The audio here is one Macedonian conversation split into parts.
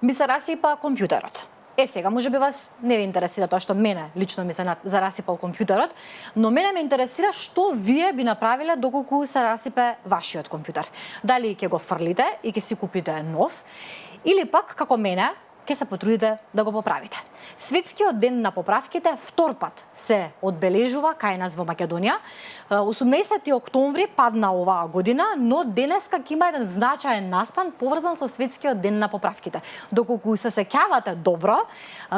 ми се расипа компјутерот. Сега можеби вас не ви интересира тоа што мене лично ми се зарасипал компјутерот, но мене ме интересира што вие би направиле доколку се расипе вашиот компјутер. Дали ќе го фрлите и ќе си купите нов, или пак како мене ќе се потрудите да го поправите. Светскиот ден на поправките втор пат се одбележува кај нас во Македонија. 18 октомври падна оваа година, но денеска ќе има еден значаен настан поврзан со Светскиот ден на поправките. Доколку се сеќавате добро,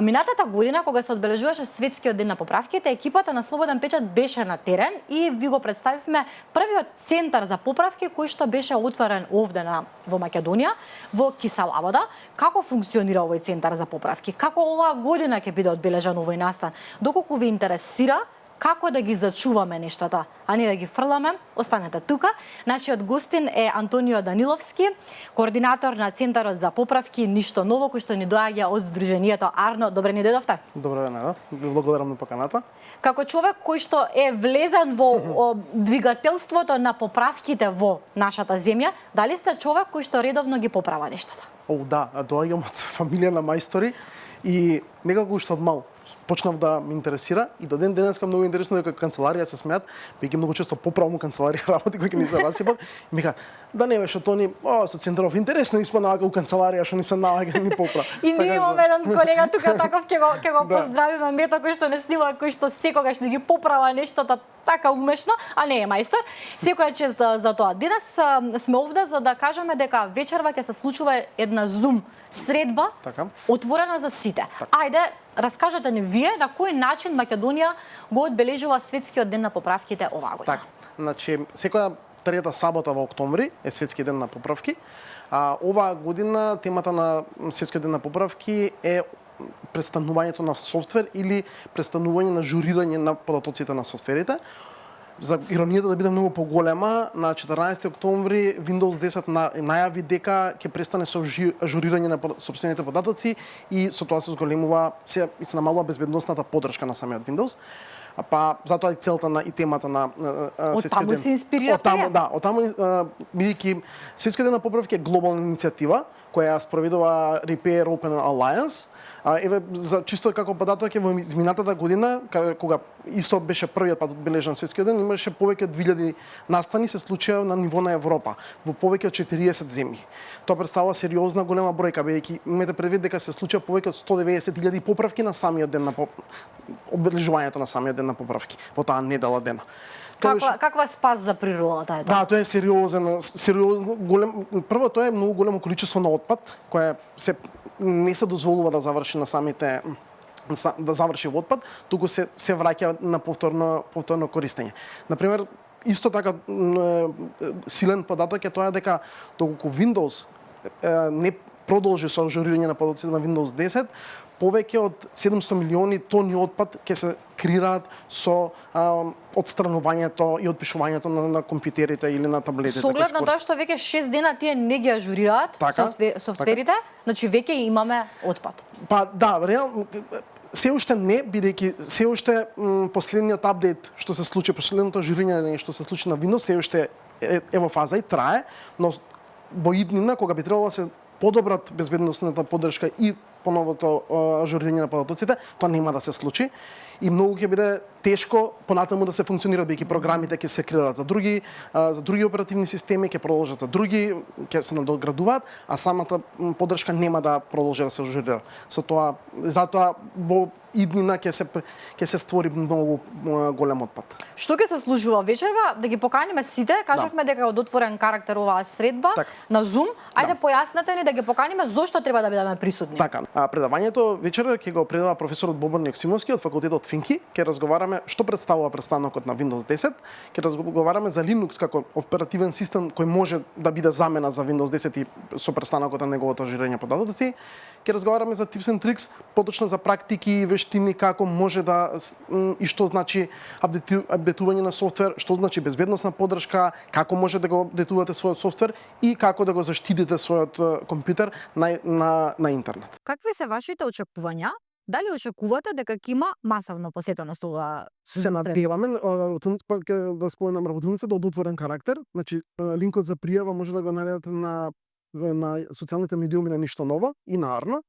минатата година кога се одбележуваше Светскиот ден на поправките, екипата на Слободен печат беше на терен и ви го представивме првиот центар за поправки кој што беше отворен овде во Македонија, во Киселавода. Како функционира овој центар за поправки? Како оваа година ќе биде одбележан овој настан? Доколку ви интересира како да ги зачуваме нештата, а не да ги фрламе, останете тука. Нашиот гостин е Антонио Даниловски, координатор на Центарот за поправки Ништо ново, кој што ни доаѓа од Сдруженијето Арно. Добре ни дојдовте. Добро ве, ви благодарам на поканата. Како човек кој што е влезен во двигателството на поправките во нашата земја, дали сте човек кој што редовно ги поправа нештата? Да, доаѓам од фамилија на мајстори и некако уште од мал почнав да ме интересира и до ден денеска многу интересно дека канцеларија се смеат, веќе многу често поправам канцеларија работи кои ќе ми се расипат и ми кажат да не беше тони, со Центаров интересно испадна вака у канцеларија што ни се наоѓа да ни поправа. И ние имаме еден колега тука таков ќе го поздравиме, Мето кој што не снима, кој што секогаш не ги поправа нештата така умешно, а не е мајстор. Секоја чест за тоа. Денес сме овде за да кажеме дека вечерва ќе се случува една Zoom средба отворена за сите. Ајде, раскажете ни вие на кој начин Македонија го одбележува Светскиот ден на поправките оваа година. Така, значи секоја трета сабота во октомври е Светски ден на поправки. Оваа година темата на Светскиот ден на поправки е престанувањето на софтвер или престанување на журирање на податоците на софтверите. За иронијата да биде многу поголема, на 14 октомври Windows 10 најави дека ќе престане со ажурирање на сопствените податоци и со тоа се зголемува, се намалува безбедносната поддршка на самиот Windows. Па затоа и целта и темата на Светскиот ден. Од се инспирира вие? Да, од таму бидејќи Светскиот ден на поправки е глобална иницијатива која ја спроведува Repair Open Alliance. Еве за чисто како податок е во изминатата година кога исто беше првиот пат одбележан Светскиот ден, имаше повеќе од 2000 настани се случија на ниво на Европа во повеќе од 40 земји. Тоа претставува сериозна голема бројка бидејќи имате предвид дека се случија повеќе од 190.000 поправки на самиот ден на обележувањето на самиот ден на поправки во таа недела дена. Каква спас за природата е тоа? Да, тоа е сериозен голем. Прво тоа е многу големо количество на отпад кој не се дозволува да заврши на самите да заврши во отпад, туку се враќа на повторно користење. Например, исто така силен податок е тоа дека доколку Windows не продолжи со ажурирање на податоците на Windows 10, повеќе од 700 милиони тони отпад ќе се креираат со отстранувањето и отпишувањето на компјутерите или на таблетите. Со оглед на тоа што веќе 6 дена тие не ги ажурираат софтверите, значи веќе имаме отпад. Па да, реално се уште не, бидејќи се уште последниот апдейт што се случи, последното ажурирање што се случи на Windows, се уште е во фаза и трае, но во иднина кога би требало да се подобрат безбедносната поддршка и поновото ажурирање на податоците, тоа нема да се случи и многу ќе биде тешко понатаму да се функционира бидејќи програмите ќе се креираат за други оперативни системи, ќе продолжат за други, ќе се надоградуваат, а самата поддршка нема да продолжи да се ажурира. Затоа во иднина ќе се створи многу голем отпад. Што ќе се случува вечерва? Да ги поканиме сите, кажавме дека од отворен карактер оваа средба на Zoom. Ајде појаснете ни да ги поканиме зошто треба да бидеме присутни. Така, предавањето вечера ќе го предава професорот Бобан Јоксимовски од факултетот Финки. Ќе разговараме што представува престанокот на Windows 10, ќе разговараме за Linux како оперативен систем кој може да биде замена за Windows 10 и со престанокот на неговото ажурирање податоци. Ќе разговараме за tips and tricks, поточно за практики и вештини како може да и што значи апдейтување на софтвер, што значи безбедносна поддршка, како може да го апдейтувате својот софтвер и како да го заштитите својот компјутер на интернет. Какви се вашите очекувања? Дали очекувате дека ќе има масовно посетеност ова? Се надеваме, да споменам работилница од отворен карактер, значи линкот за пријава може да го најдете на на социјалните медиуми на Ништо ново и на Арна,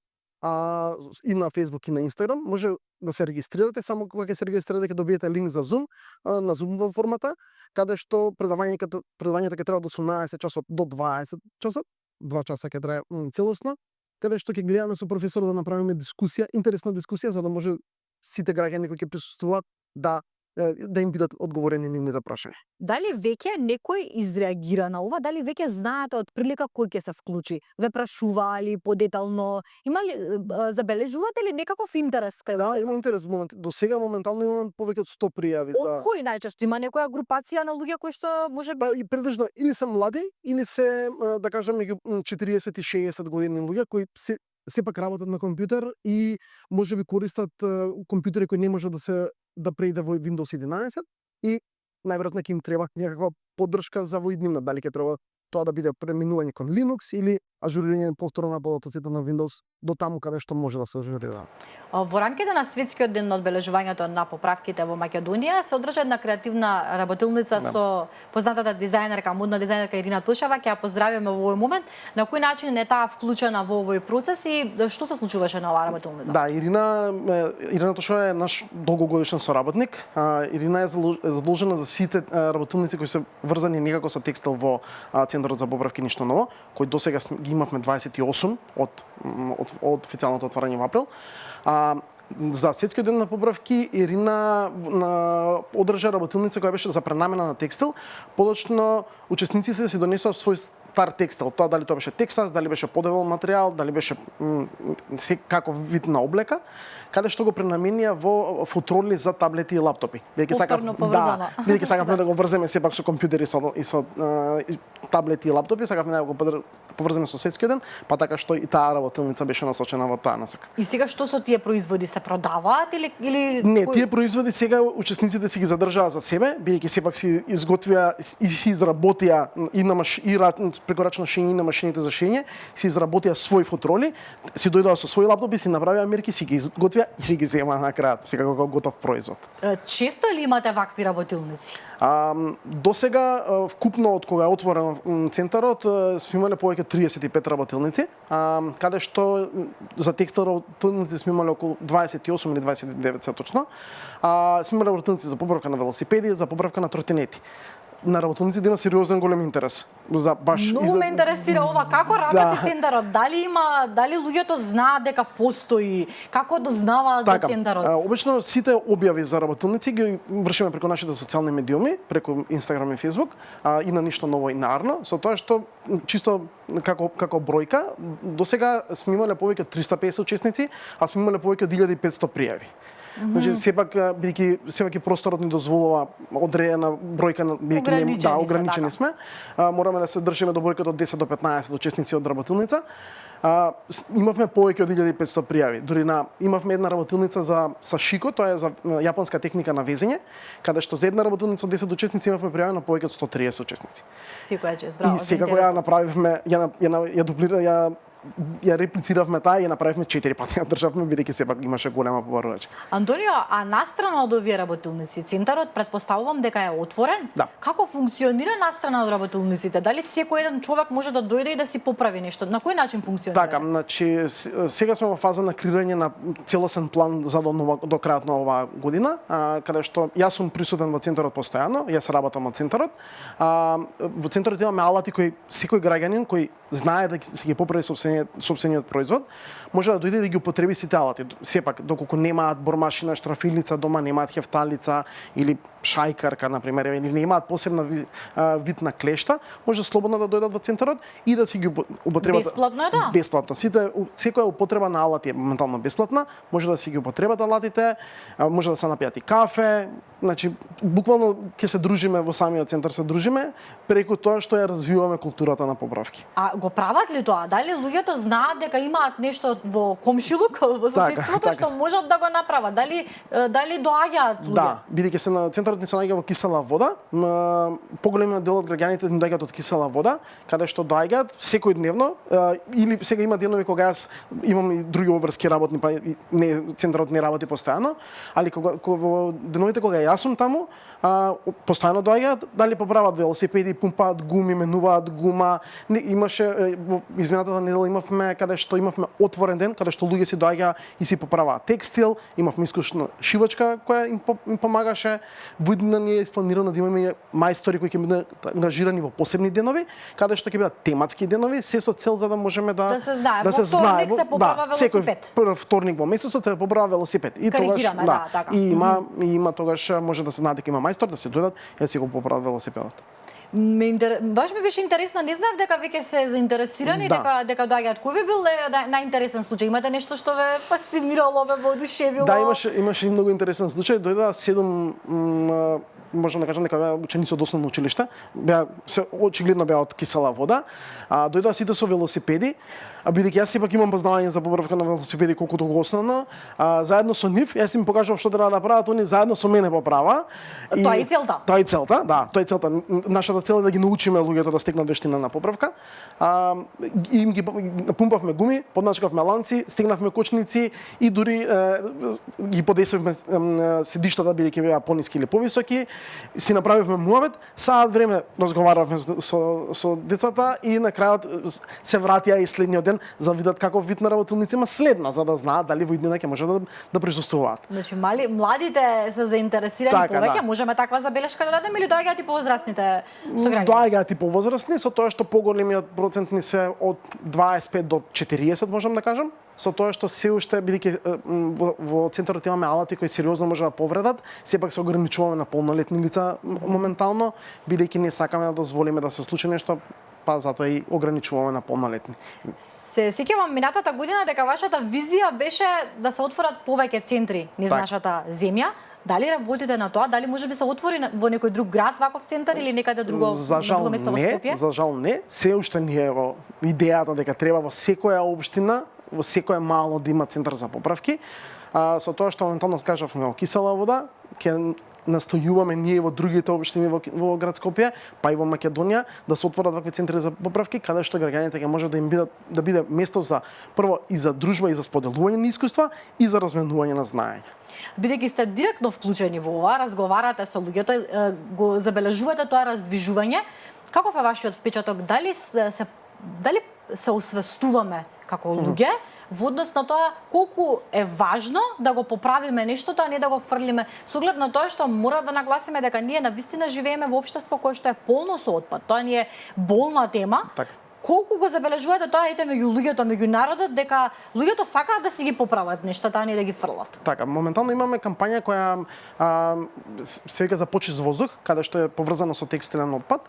и на Facebook и на Instagram, може да се регистрирате, само кога ќе се регистрирате ќе добиете линк за Zoom, на Zoom формата, каде што предавањето ќе трае од 18 часот до 20 часот, 2 часа ќе трае целосно, каде што ќе гледаме со професор да направиме дискусија, интересна дискусија, за да може сите граѓани кои ќе присуствуваат да им бидат одговорени нивните прашања. Дали веќе некој изреагира на ова? Дали веќе знаете од прилика кој ќе се вклучи? Ве прашуваали подетално? Има ли забележувате ли некаков интерес кај? Да, има интерес. До сега моментално имаме повеќе од 100 пријави за. Од кој најчесто има некоја групација на луѓе кои што може И предежно или се млади, или се да кажам меѓу 40 и 60 години луѓе кои сепак работат на компјутер и можеби користат компјутери кои не може да преиде во Windows 11 и најверојатно ќе им треба некаква поддршка за во иднина, дали ќе треба тоа да биде преминување кон Linux или ажурирање повторно на податоците на Windows до таму каде што може да се ажурира. Во рамките на Светскиот ден на одбележувањето на поправките во Македонија се одржа една креативна работилница со познатата дизајнерка, модна дизајнерка Ирина Тошева, ќе ја поздравиме во овој момент. На кој начин е таа вклучена во овој процес и што се случуваше на оваа работилница? Да, Ирина Тошева е наш долгогодишен соработник. Ирина е задолжена за сите работилници кои се врзани некако со текстил во Центарот за поправки Ништо ново, кој досега ги имавме 28 од официјалното отварање во април. За Светскиот ден на поправки Ирина одржа работилница која беше за пренамена на текстил. Подоцна учесниците си донесоа свој стар текстил. Тоа дали тоа беше тексас, дали беше подевал материјал, дали беше секаков вид на облека, каде што го пренаменија во футроли за таблети и лаптопи. Бидејќи сакавме да го врземе сепак со компјутери и со таблети и лаптопи, сакавме да го поврземе со Светскиот ден, па така што и таа работилница беше насочена во таа насока. И сега што со тие производи се продаваат или Не, тие производи сега учесниците си ги задржаа за себе, бидејќи сепак си изготвија и си изработија и прекорачно шење на машините за шење, си изработија свои футроли, си дојдоа со своји лаптопи, си направија мерки, си ги изготвија и си ги земаа на крајот, секако готов производ. Често ли имате вакви работилници? Досега вкупно од кога е отворен центарот сме имале повеќе 35 работилници, каде што за текстил работилници сме имале околу 28 или 29 се точно. Сме имале работилници за поправка на велосипеди, за поправка на тротинети. На работилниците има сериозен голем интерес. За баш Многу ме интересира ова, како работи центарот? Дали луѓето знаат дека постои? Како дознаваат за центарот? Обично сите објави за работилници ги вршиме преку нашите социјални медиуми, преку Instagram и Facebook, и на Ништо ново и на Арно, со тоа што чисто како бројка, досега сме имале повеќе од 350 учесници, а сме имале повеќе од 1500 пријави. Значи сепак бидејќи просторот ни дозволува одредена бројка на бидејќи ограничени сме, мораме да се држиме до бројката од 10 до 15 учесници од работилница. Имавме повеќе од 1500 пријави. Дури имавме една работилница за сашико, тоа е за јапонска техника на везење, каде што за една работилница од 10 учесници имавме пријавено повеќе од 130 учесници. Секоја чест, браво. И секако ја направивме, ја реплициравме таа и ја направивме 4 пати, ја државме бидејќи сепак имаше голема побарувачка. Антонио, а настрана од овие работилници, центарот претпоставувам дека е отворен? Да. Како функционира настрана од работилниците? Дали секој еден човек може да дојде и да си поправи нешто? На кој начин функционира? Така, значи сега сме во фаза на креирање на целосен план за до крајот на оваа година, каде што јас сум присутен во центарот постојано, јас работам во центарот. Во центарот имаме алати кои секој граѓанин кој знае да си ги поправи сопствениот производ, може да дојде да ги употреби сите алати. Сепак, доколку немаат бормашина, штрафилница дома, немаат хефталица или шајкарка, например, или немаат посебна вид на клешта, може слободно да дојдат во центарот и да си ги употребат. Бесплатно е, да? Бесплатно. Секоја употреба на алати е моментално бесплатна, може да си ги употребат алатите, може да се напијат и кафе, значи буквално ќе се дружиме во самиот центар, се дружиме преку тоа што ја развиваме културата на поправки. А го прават ли тоа? Дали луѓето знаат дека имаат нешто во комшилук, во соседството што можат да го направат? Дали доаѓаат луѓе? Да, бидејќи на центарот ни се наоѓа во кисела вода, поголемиот дел од граѓаните ни доаѓаат од кисела вода, каде што доаѓаат секојдневно, или сега има денови кога јас имам и други обврски работни, па центарот не работи постојано, али во деновите кога јас сум таму, постојано доаѓаат, дали поправат велосипеди, пумпаат гуми, менуваат гума. Имаше во изминатата недела имавме каде што имавме отворен ден, каде што луѓе си доаѓаа и си поправаа текстил, имавме искусна шивачка која им помагаше. Во иднина ни е испланирано да имаме мајстори кои ќе бидат ангажирани во посебни денови, каде што ќе бидат тематски денови, се со цел за да можеме да се знае. Во вторник се поправа велосипед. Секој прв вторник во месецот се поправа велосипед. И тогаш така. И има тогаш може да се знае дека има мајстор да се дојдат и да си го поправат велосипедот. Баш ми беше интересно, не знам дека веќе се заинтересирани, дека доаѓаат. Кој ви бил најинтересен случај? Имате нешто што ве фасцинирало, ве воодушевило? Да, имаше и многу интересен случај. Дојдоа 7 можам да кажам дека беа ученици од основно училиште, очигледно беа од кисела вода, дојдоа сите со велосипеди, бидејќи јас сепак имам познавање за поправка на велосипеди колкото го основно, заедно со нив, јас им покажав што треба да прават, они заедно со мене поправа. Тоа е целта. Тоа е целта, да, тоа е целта. Нашата цел е да ги научиме луѓето да стекнат вештина на поправка. Им ги пумпавме гуми, подначкавме ланци, стегнавме кочници и дури ги подесивме седиштата бидејќи беа пониски или повисоки. Си направивме муавет, саат време разговаравме со децата и на крајот се вратија и следниот ден за видат каков вид на работилници има следна, за да знаат дали во иднина ќе може да присуствуваат. Значи младите се заинтересирани повеќе, можеме таква забелешка да дадеме или доаѓаат и повозрастните сограѓани? Доаѓаат и повозрастни, со тоа што поголемиот процентни се од 25 до 40 можам да кажам. Со тоа што се уште бидејќи во центарот имаме алати кои сериозно може да повредат, сепак се ограничуваме на полнолетни лица моментално, бидејќи не сакаме да дозволиме да се случи нешто, па затоа и ограничуваме на полнолетни. Се сеќавам минатата година дека вашата визија беше да се отворат повеќе центри низ нашата земја. Дали работите на тоа? Дали може би се отвори во некој друг град ваков центар или некаде друго место во Скопје? За жал не. Се уште не е во идејата дека треба во секоја општина, во секоја мало да има центар за поправки. Со тоа што моментално кажавме во кисела вода, ќе настојуваме ние во другите општини во град Скопје, па и во Македонија, да се отворат вакви центри за поправки, каде што граѓаните ќе може да им биде место за прво и за дружба и за споделување на искуства и за разменување на знаење. Бидејќи сте директно вклучени во ова, разговарате со луѓето, го забележувате тоа раздвижување, каков е вашиот впечаток? Дали се освестуваме како луѓе во однос на тоа колку е важно да го поправиме нештото, а не да го фрлиме, со оглед на тоа што мора да нагласиме дека ние навистина живееме во општество кое што е полно со отпад. Тоа ни е болна тема. Така. Колку го забележувате тоа меѓу луѓето, меѓу народот, дека луѓето сакаат да си ги поправат нештата, а не да ги фрлат? Така, моментално имаме кампања која се вика за почист воздух, каде што е поврзано со текстилен отпад.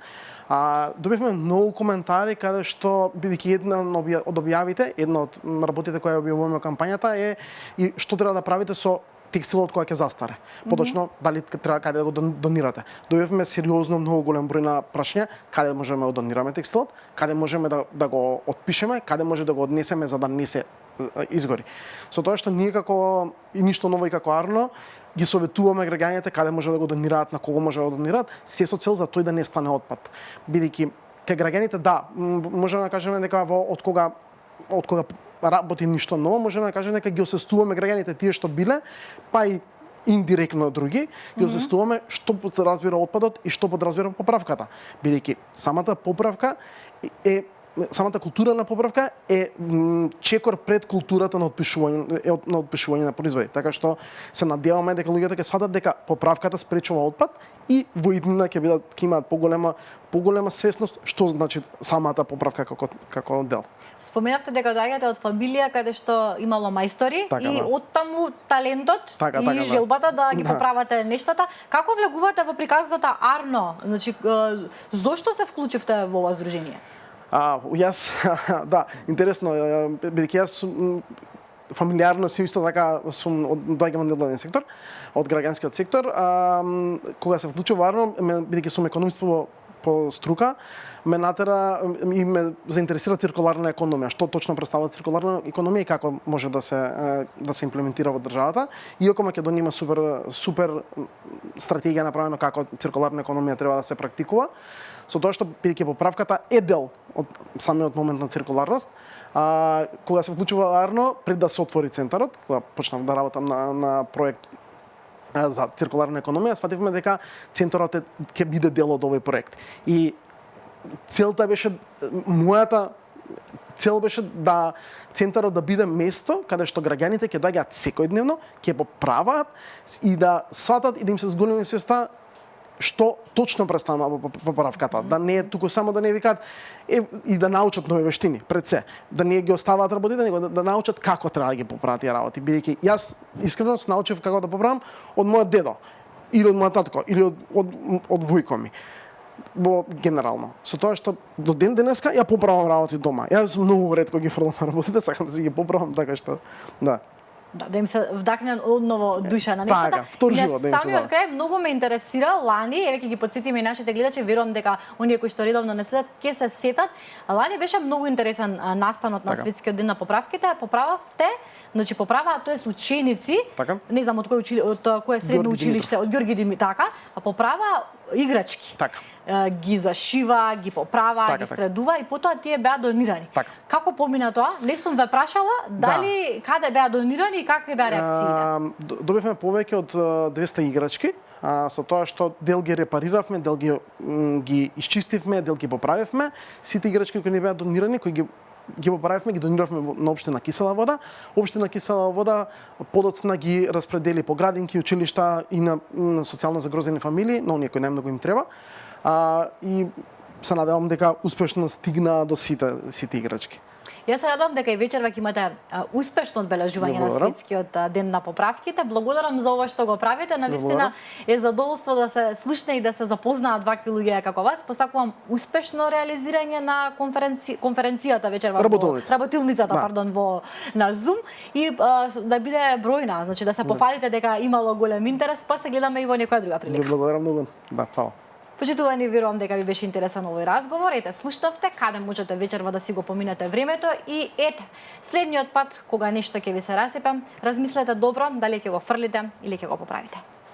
Добивме многу коментари каде што, бидејќи една од објавите, една од работите која објавуваме кампањата е и што треба да правите со текстилот кој ќе застаре. Поточно, дали треба каде да го донирате. Добивме сериозно многу голем број на прашања каде можеме да донираме текстилот, каде можеме да го отпишеме, каде може да го однесеме за да не се изгори. Со тоа што ние како и ништо ново и како Арно ги советуваме граѓаните каде може да го донираат, на кого може да го донираат, се со цел за тој да не стане отпад. Бидејќи кај граѓаните можеме да кажеме дека од кога работи ништо ново, можеме да кажеме дека ги освестуваме граѓаните тие што биле, па и индиректно други, ги освестуваме што подразбира отпадот и што подразбира поправката. Бидејќи самата култура на поправка е чекор пред културата на отпишување на производи. Така што се надеваме дека луѓето ќе сватат дека поправката спречува отпад и во иднина ќе имаат поголема свесност што значи самата поправка како дел. Споменавте дека доаѓате од фамилија каде што имало мајстори и оттаму талентот и желбата да ги поправате нештата. Како влегувате во приказната Арно? Значи, зошто се вклучивте во ова здружение? Јас, интересно, бидејќи јас фамилиарно си исто така доаѓам од невладен сектор, од граѓанскиот сектор, кога се вклучив во Арно, бидејќи сум економист по струка, ме натера и ме заинтересира циркуларна економија. Што точно представува циркуларна економија и како може да се имплементира во државата. Иако Македонија има супер стратегија направено како циркуларна економија треба да се практикува, со тоа што бидејќи поправката е дел од самиот момент на циркуларност, кога се вклучува Арно, пред да се отвори центарот, кога почнав да работам на проект за циркуларна економија, свативме дека центарот ќе биде дел од овој проект. И целта беше мојата цел беше да центарот да биде место каде што граѓаните ќе доаѓаат секојдневно, ќе поправаат и да сватат и да им се зголеми свеста што точно представува поправката, да не е туку само да не викаат и да научат нови вештини пред се, да не ги оставаат работите, него да научат како треба да ги поправат тие работи, бидејќи јас искрено се научив како да поправам од мојот дедо или од мојот татко или од војко ми. Бо генерално, со тоа што до ден денеска ја поправам работи дома. Јас многу ретко ги фрлам работите, сакам да си ги поправам така што да. Да им се вдахне одново душа на нештата. Така, втор живот да им се самиот крај многу ме интересира лани, еве ќе ги потсетиме и нашите гледачи, верувам дека оние кои што редовно не следат ќе се сетат. Лани беше многу интересен настанот на Светскиот ден на поправките. Поправавте, значи поправаат тоест ученици, не знам од кое средно училиште, од Ѓорги Димитров, така, а поправаа играчки. Така. Ги зашива, ги поправа, ги средува и потоа тие беа донирани. Така. Како помина тоа? Не сум ве прашала дали каде беа донирани и какви беа реакциите. Добивме повеќе од 200 играчки, со тоа што дел ги репариравме, дел ги исчистивме, дел ги поправивме. Сите играчки кои ни беа донирани, кои ги поправивме, ги дониравме на општина Кисела вода. Општина Кисела вода подоцна ги распредели по градинки, училишта и на социјално загрозени фамилии, на оние кои најмногу им треба. И се надевам дека успешно стигна до сите играчки. Јас се радувам дека и вечерва ќе имате успешно одбележување на Светскиот ден на поправките. Благодарам за ова што го правите. Навистина е задоволство да се слушне и да се запознаат вакви луѓе како вас. Посакувам успешно реализирање на конференцијата вечерва работилницата, пардон, на Zoom и да биде бројна, значи да се пофалите дека имало голем интерес, па се гледаме и во некоја друга прилика. Благодарам многу. Да, фала. Почитувани, верувам дека ви беше интересен овој разговор. Ете, слушнавте каде можете вечерва да си го поминете времето и ете, следниот пат кога нешто ќе ви се расипе, размислете добро дали ќе го фрлите или ќе го поправите.